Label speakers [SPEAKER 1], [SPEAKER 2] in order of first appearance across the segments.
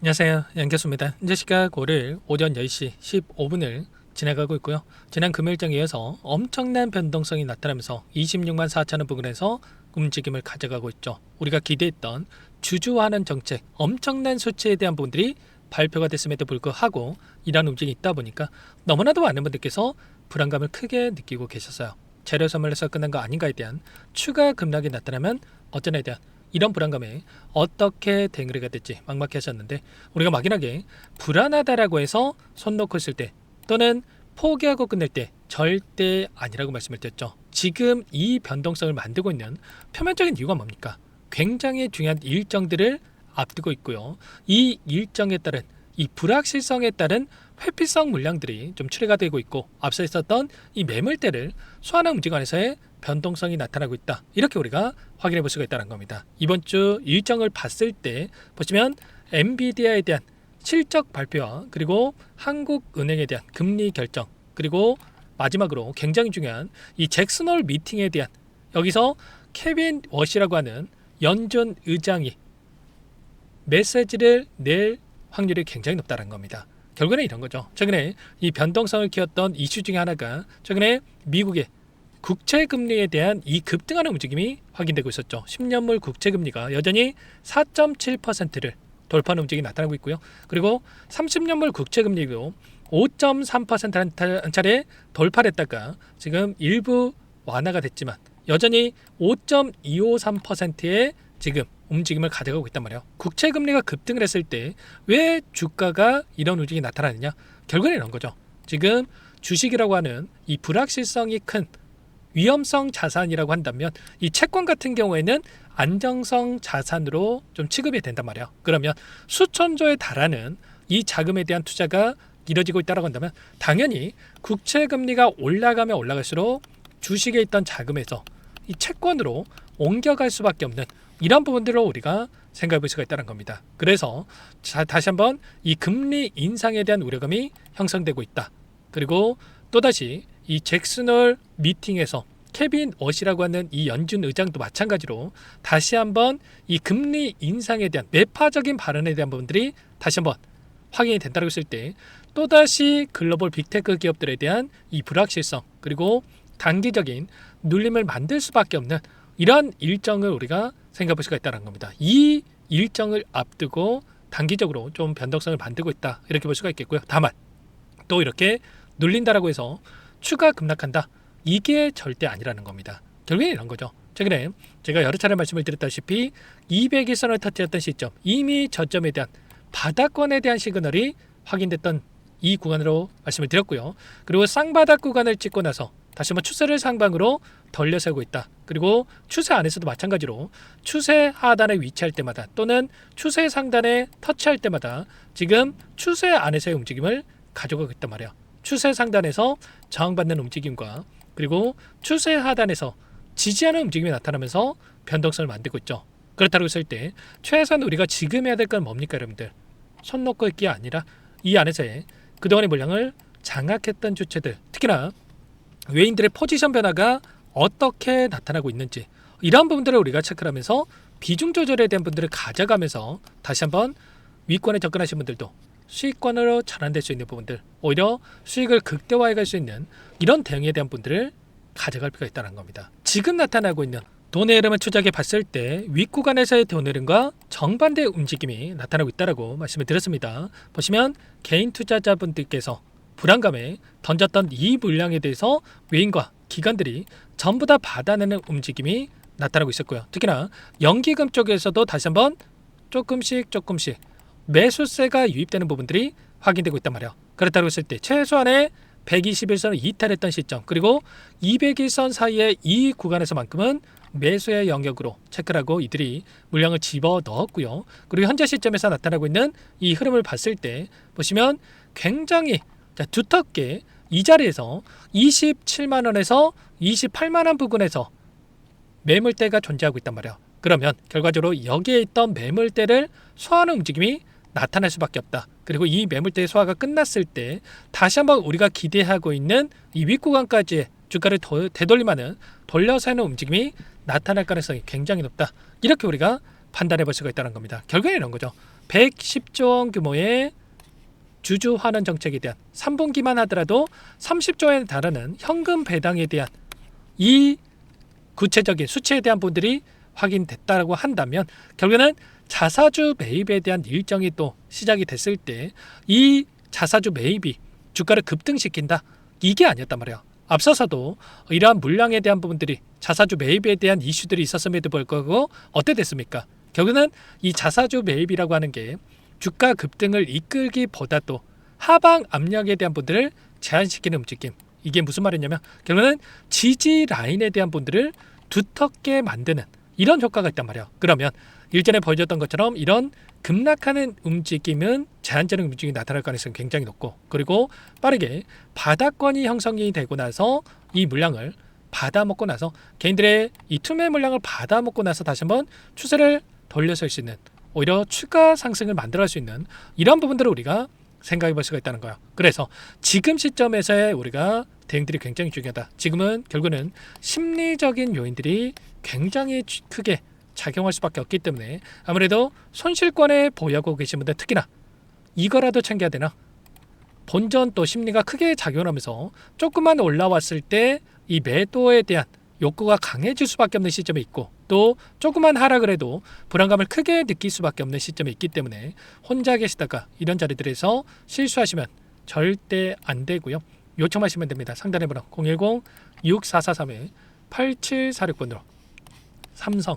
[SPEAKER 1] 안녕하세요. 양교수입니다. 현재 시각 월요일 오전 10시 15분을 지나가고 있고요. 지난 금요일장에 이어서 엄청난 변동성이 나타나면서 26만 4천원 부근에서 움직임을 가져가고 있죠. 우리가 기대했던 주주하는 정책, 엄청난 수치에 대한 부분들이 발표가 됐음에도 불구하고 이런 움직임이 있다 보니까 너무나도 많은 분들께서 불안감을 크게 느끼고 계셨어요. 재료 선물에서 끝난 거 아닌가에 대한 추가 급락이 나타나면 어쩌냐에 대한 이런 불안감에 어떻게 대응을 해야 될지 막막해 하셨는데, 우리가 막연하게 불안하다라고 해서 손 놓고 있을 때 또는 포기하고 끝낼 때 절대 아니라고 말씀을 드렸죠. 지금 이 변동성을 만들고 있는 표면적인 이유가 뭡니까? 굉장히 중요한 일정들을 앞두고 있고요. 이 일정에 따른 이 불확실성에 따른 회피성 물량들이 좀 출회가 되고 있고, 앞서 있었던 이 매물대를 소환한 움직임 안에서의 변동성이 나타나고 있다, 이렇게 우리가 확인해 볼 수가 있다는 겁니다. 이번 주 일정을 봤을 때 보시면 엔비디아에 대한 실적 발표와 그리고 한국은행에 대한 금리 결정, 그리고 마지막으로 굉장히 중요한 이 잭슨홀 미팅에 대한, 여기서 케빈 워시라고 하는 연준 의장이 메시지를 낼 확률이 굉장히 높다는 겁니다. 결국에는 이런 거죠. 최근에 이 변동성을 키웠던 이슈 중에 하나가 최근에 미국의 국채금리에 대한 이 급등하는 움직임이 확인되고 있었죠. 10년물 국채금리가 여전히 4.7%를 돌파하는 움직임이 나타나고 있고요. 그리고 30년물 국채금리도 5.3% 한 차례 돌파를 했다가 지금 일부 완화가 됐지만 여전히 5.253%의 지금 움직임을 가져가고 있단 말이에요. 국채금리가 급등을 했을 때 왜 주가가 이런 움직임이 나타나느냐? 결국에는 이런 거죠. 지금 주식이라고 하는 이 불확실성이 큰 위험성 자산이라고 한다면 이 채권 같은 경우에는 안정성 자산으로 좀 취급이 된단 말이에요. 그러면 수천조에 달하는 이 자금에 대한 투자가 이뤄지고 있다고 한다면 당연히 국채금리가 올라가면 올라갈수록 주식에 있던 자금에서 이 채권으로 옮겨갈 수밖에 없는 이런 부분들로 우리가 생각해 볼 수가 있다는 겁니다. 그래서 다시 한번 이 금리 인상에 대한 우려감이 형성되고 있다. 그리고 또다시 이 잭슨홀 미팅에서 케빈 워시라고 하는 이 연준 의장도 마찬가지로 다시 한번 이 금리 인상에 대한 매파적인 발언에 대한 부분들이 다시 한번 확인이 된다고 했을 때 또다시 글로벌 빅테크 기업들에 대한 이 불확실성, 그리고 단기적인 눌림을 만들 수밖에 없는 이런 일정을 우리가 생각해 볼 수가 있다는 겁니다. 이 일정을 앞두고 단기적으로 좀 변동성을 만들고 있다, 이렇게 볼 수가 있겠고요. 다만 또 이렇게 눌린다라고 해서 추가 급락한다, 이게 절대 아니라는 겁니다. 결국엔 이런 거죠. 최근에 제가 여러 차례 말씀을 드렸다시피 200일선을 터뜨렸던 시점, 이미 저점에 대한 바닥권에 대한 시그널이 확인됐던 이 구간으로 말씀을 드렸고요. 그리고 쌍바닥 구간을 찍고 나서 다시 한번 추세를 상방으로 돌려세우고 있다. 그리고 추세 안에서도 마찬가지로 추세 하단에 위치할 때마다 또는 추세 상단에 터치할 때마다 지금 추세 안에서의 움직임을 가져가고 있단 말이에요. 추세 상단에서 저항받는 움직임과 그리고 추세 하단에서 지지하는 움직임이 나타나면서 변동성을 만들고 있죠. 그렇다고 했을 때 최소한 우리가 지금 해야 될 건 뭡니까, 여러분들? 손 놓고 있기 아니라 이 안에서의 그동안의 물량을 장악했던 주체들, 특히나 외인들의 포지션 변화가 어떻게 나타나고 있는지, 이러한 부분들을 우리가 체크를 하면서 비중 조절에 대한 분들을 가져가면서 다시 한번 위권에 접근하신 분들도 수익권으로 전환될 수 있는 부분들, 오히려 수익을 극대화해 갈 수 있는 이런 대응에 대한 분들을 가져갈 필요가 있다는 겁니다. 지금 나타나고 있는 돈의 흐름을 추적해 봤을 때 윗구간에서의 돈의 흐름과 정반대의 움직임이 나타나고 있다고 말씀을 드렸습니다. 보시면 개인 투자자분들께서 불안감에 던졌던 이 물량에 대해서 외인과 기관들이 전부 다 받아내는 움직임이 나타나고 있었고요. 특히나 연기금 쪽에서도 다시 한번 조금씩 매수세가 유입되는 부분들이 확인되고 있단 말이에요. 그렇다고 했을 때 최소한의 121선을 이탈했던 시점, 그리고 200일선 사이의 이 구간에서만큼은 매수의 영역으로 체크를 하고 이들이 물량을 집어 넣었고요. 그리고 현재 시점에서 나타나고 있는 이 흐름을 봤을 때 보시면 굉장히 두텁게 이 자리에서 27만원에서 28만원 부근에서 매물대가 존재하고 있단 말이에요. 그러면 결과적으로 여기에 있던 매물대를 소화하는 움직임이 나타날 수밖에 없다. 그리고 이 매물대의 소화가 끝났을 때 다시 한번 우리가 기대하고 있는 이 윗구간까지의 주가를 되돌림하는 돌려세우는 움직임이 나타날 가능성이 굉장히 높다. 이렇게 우리가 판단해 볼 수가 있다는 겁니다. 결국에는 이런 거죠. 110조 원 규모의 주주 환원 정책에 대한 3분기만 하더라도 30조 원에 달하는 현금 배당에 대한 이 구체적인 수치에 대한 부분들이 확인됐다고 한다면 결국에는 자사주 매입에 대한 일정이 또 시작이 됐을 때 이 자사주 매입이 주가를 급등시킨다, 이게 아니었단 말이야. 앞서서도 이러한 물량에 대한 부분들이 자사주 매입에 대한 이슈들이 있었음에도 불구하고 어때 됐습니까? 결국에는 이 자사주 매입이라고 하는 게 주가 급등을 이끌기보다도 하방 압력에 대한 부분들을 제한시키는 움직임. 이게 무슨 말이냐면 결국에는 지지 라인에 대한 부분들을 두텁게 만드는 이런 효과가 있단 말이야. 그러면 일전에 보여줬던 것처럼 이런 급락하는 움직임은 제한적인 움직임이 나타날 가능성이 굉장히 높고, 그리고 빠르게 바닥권이 형성이 되고 나서 이 물량을 받아먹고 나서 개인들의 이 투매 물량을 받아먹고 나서 다시 한번 추세를 돌려설 수 있는, 오히려 추가 상승을 만들어갈 수 있는 이런 부분들을 우리가 생각해 볼 수가 있다는 거예요. 그래서 지금 시점에서의 우리가 대응들이 굉장히 중요하다. 지금은 결국은 심리적인 요인들이 굉장히 크게 작용할 수밖에 없기 때문에 아무래도 손실권에 보유하고 계신 분들, 특히나 이거라도 챙겨야 되나, 본전 또 심리가 크게 작용하면서 조금만 올라왔을 때 이 매도에 대한 욕구가 강해질 수밖에 없는 시점에 있고, 또 조금만 하락을 해도 불안감을 크게 느낄 수밖에 없는 시점에 있기 때문에 혼자 계시다가 이런 자리들에서 실수하시면 절대 안 되고요. 요청하시면 됩니다. 상단의 번호 010-6443-8746번으로 삼성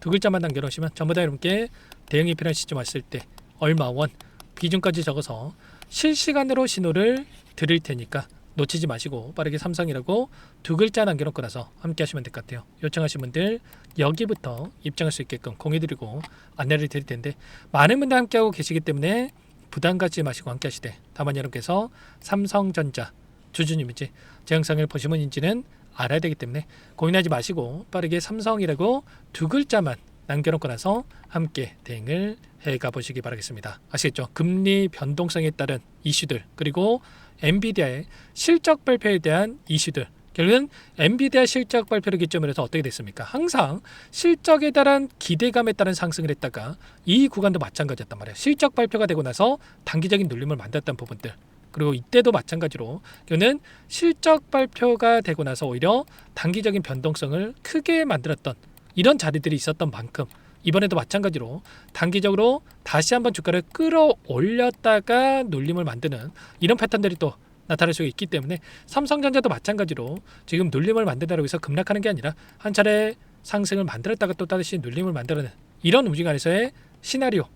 [SPEAKER 1] 두 글자만 남겨놓으시면 전부 다 여러분께 대응이 필요한 시점 왔을 때 얼마 원 비중까지 적어서 실시간으로 신호를 드릴 테니까 놓치지 마시고 빠르게 삼성이라고 두 글자 남겨놓고 나서 함께 하시면 될 것 같아요. 요청하신 분들 여기부터 입장할 수 있게끔 공유드리고 안내를 드릴 텐데, 많은 분들 함께하고 계시기 때문에 부담 갖지 마시고 함께 하시되, 다만 여러분께서 삼성전자 주주님인지 제 영상을 보신 분인지는 알아야 되기 때문에 고민하지 마시고 빠르게 삼성이라고 두 글자만 남겨놓고 나서 함께 대응을 해가 보시기 바라겠습니다. 아시겠죠? 금리 변동성에 따른 이슈들, 그리고 엔비디아의 실적 발표에 대한 이슈들. 결국은 엔비디아 실적 발표를 기점으로 해서 어떻게 됐습니까? 항상 실적에 따른 기대감에 따른 상승을 했다가 이 구간도 마찬가지였단 말이에요. 실적 발표가 되고 나서 단기적인 눌림을 만들었던 부분들, 그리고 이때도 마찬가지로 이거는 실적 발표가 되고 나서 오히려 단기적인 변동성을 크게 만들었던 이런 자리들이 있었던 만큼 이번에도 마찬가지로 단기적으로 다시 한번 주가를 끌어올렸다가 눌림을 만드는 이런 패턴들이 또 나타날 수 있기 때문에 삼성전자도 마찬가지로 지금 눌림을 만든다고 해서 급락하는 게 아니라 한 차례 상승을 만들었다가 또 다시 눌림을 만들어내는 이런 움직임 안에서의 시나리오,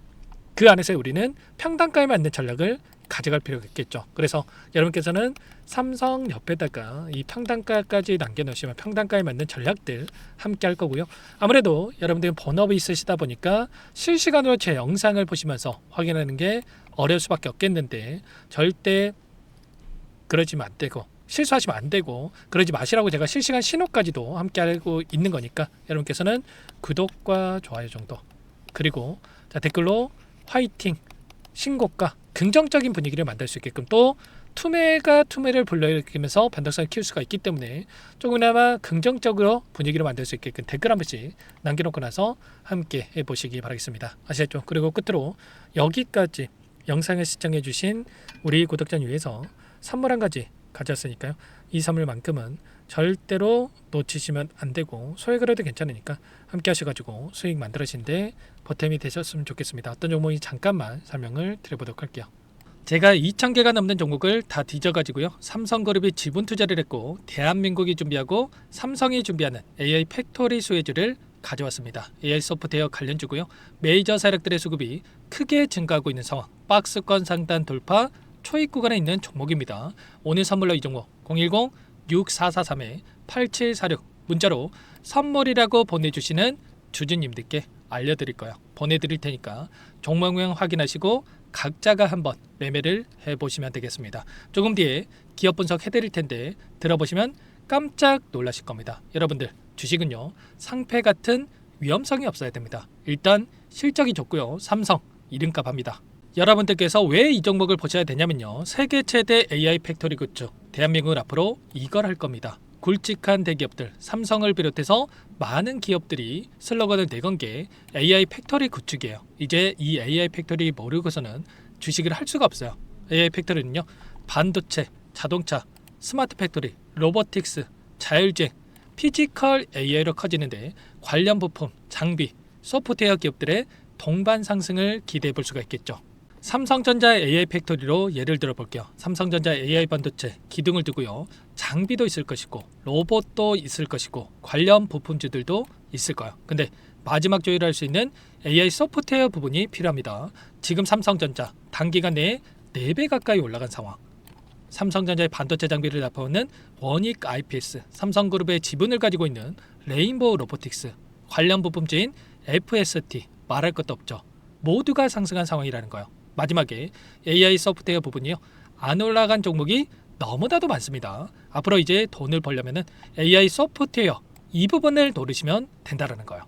[SPEAKER 1] 그 안에서 우리는 평단가에 맞는 전략을 가져갈 필요가 있겠죠. 그래서 여러분께서는 삼성 옆에다가 이 평단가까지 남겨놓으시면 평단가에 맞는 전략들 함께 할 거고요. 아무래도 여러분들은 본업이 있으시다 보니까 실시간으로 제 영상을 보시면서 확인하는 게 어려울 수밖에 없겠는데, 절대 그러시면 안 되고 실수하시면 안 되고 그러지 마시라고 제가 실시간 신호까지도 함께 하고 있는 거니까 여러분께서는 구독과 좋아요 정도, 그리고 자 댓글로 화이팅, 신고가, 긍정적인 분위기를 만들 수 있게끔, 또 투매가 투매를 불러일으키면서 변동성을 키울 수가 있기 때문에 조금이나마 긍정적으로 분위기를 만들 수 있게끔 댓글 한 번씩 남겨놓고 나서 함께 해보시기 바라겠습니다. 아시겠죠? 그리고 끝으로 여기까지 영상을 시청해 주신 우리 구독자님 위해서 선물 한 가지 가져왔으니까요. 이 선물만큼은 절대로 놓치시면 안 되고 소액을 해도 괜찮으니까 함께 하셔가지고 수익 만들으신데 보탬이 되셨으면 좋겠습니다. 어떤 종목인지 잠깐만 설명을 드려보도록 할게요. 제가 2,000개가 넘는 종목을 다 뒤져가지고요. 삼성그룹이 지분 투자를 했고 대한민국이 준비하고 삼성이 준비하는 AI 팩토리 수혜주를 가져왔습니다. AI 소프트웨어 관련주고요. 메이저 세력들의 수급이 크게 증가하고 있는 상황, 박스권 상단 돌파 초입 구간에 있는 종목입니다. 오늘 선물로 이 종목 010-6443-8746 문자로 선물이라고 보내주시는 주주님들께 알려드릴 거예요. 보내드릴 테니까 종목명 확인하시고 각자가 한번 매매를 해보시면 되겠습니다. 조금 뒤에 기업 분석 해드릴 텐데 들어보시면 깜짝 놀라실 겁니다. 여러분들 주식은요 상패 같은 위험성이 없어야 됩니다. 일단 실적이 좋고요. 삼성 이름값 합니다. 여러분들께서 왜 이 종목을 보셔야 되냐면요, 세계 최대 AI 팩토리 굿즈 대한민국은 앞으로 이걸 할 겁니다. 굵직한 대기업들 삼성을 비롯해서 많은 기업들이 슬로건을 내건 게 AI 팩토리 구축이에요. 이제 이 AI 팩토리 모르고서는 주식을 할 수가 없어요. AI 팩토리는요, 반도체, 자동차, 스마트 팩토리, 로보틱스, 자율주행, 피지컬 AI로 커지는데 관련 부품, 장비, 소프트웨어 기업들의 동반 상승을 기대해 볼 수가 있겠죠. 삼성전자 AI 팩토리로 예를 들어 볼게요. 삼성전자 AI 반도체 기둥을 두고요. 장비도 있을 것이고 로봇도 있을 것이고 관련 부품주들도 있을 거예요. 근데 마지막 조율할 수 있는 AI 소프트웨어 부분이 필요합니다. 지금 삼성전자 단기간 내에 4배 가까이 올라간 상황. 삼성전자의 반도체 장비를 납품하는 원익 IPS, 삼성그룹의 지분을 가지고 있는 레인보우 로보틱스, 관련 부품주인 FST 말할 것도 없죠. 모두가 상승한 상황이라는 거예요. 마지막에 AI 소프트웨어 부분이요. 안 올라간 종목이 너무나도 많습니다. 앞으로 이제 돈을 벌려면 AI 소프트웨어 이 부분을 노리시면 된다는 거예요.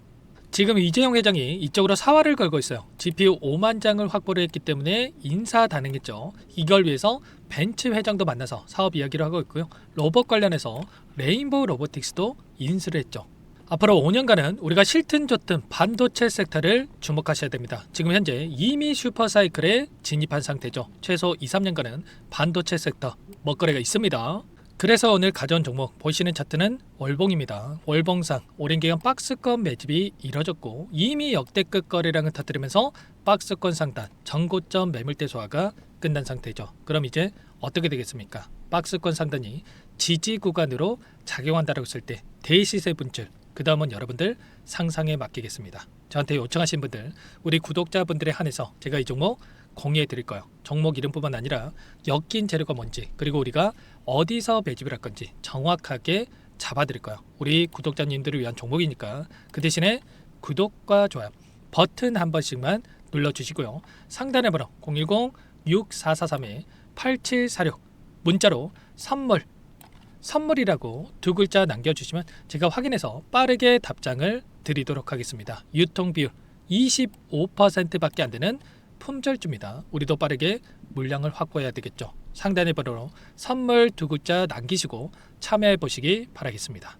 [SPEAKER 1] 지금 이재용 회장이 이쪽으로 사활을 걸고 있어요. GPU 5만 장을 확보를 했기 때문에 인사단행했죠. 이걸 위해서 벤츠 회장도 만나서 사업 이야기를 하고 있고요. 로봇 관련해서 레인보우 로보틱스도 인수를 했죠. 앞으로 5년간은 우리가 싫든 좋든 반도체 섹터를 주목하셔야 됩니다. 지금 현재 이미 슈퍼사이클에 진입한 상태죠. 최소 2-3년간은 반도체 sek터 먹거리가 있습니다. 그래서 오늘 가져온 종목 보시는 차트는 월봉입니다. 월봉상 오랜 기간 박스권 매집이 이뤄졌고 이미 역대급 거래량을 터뜨리면서 박스권 상단 전고점 매물대 소화가 끝난 상태죠. 그럼 이제 어떻게 되겠습니까? 박스권 상단이 지지 구간으로 작용한다고 했을 때 대시세 분출, 그 다음은 여러분들 상상에 맡기겠습니다. 저한테 요청하신 분들, 우리 구독자분들에 한해서 제가 이 종목 공유해 드릴 거예요. 종목 이름뿐만 아니라 엮인 재료가 뭔지, 그리고 우리가 어디서 매집을 할 건지 정확하게 잡아 드릴 거예요. 우리 구독자님들을 위한 종목이니까 그 대신에 구독과 좋아요 버튼 한 번씩만 눌러주시고요. 상단의 번호 010-6443-8746 문자로 선물이라고 2글자 남겨주시면 제가 확인해서 빠르게 답장을 드리도록 하겠습니다. 유통비율 25%밖에 안 되는 품절주입니다. 우리도 빠르게 물량을 확보해야 되겠죠. 상단의 번호로 선물 2글자 남기시고 참여해 보시기 바라겠습니다.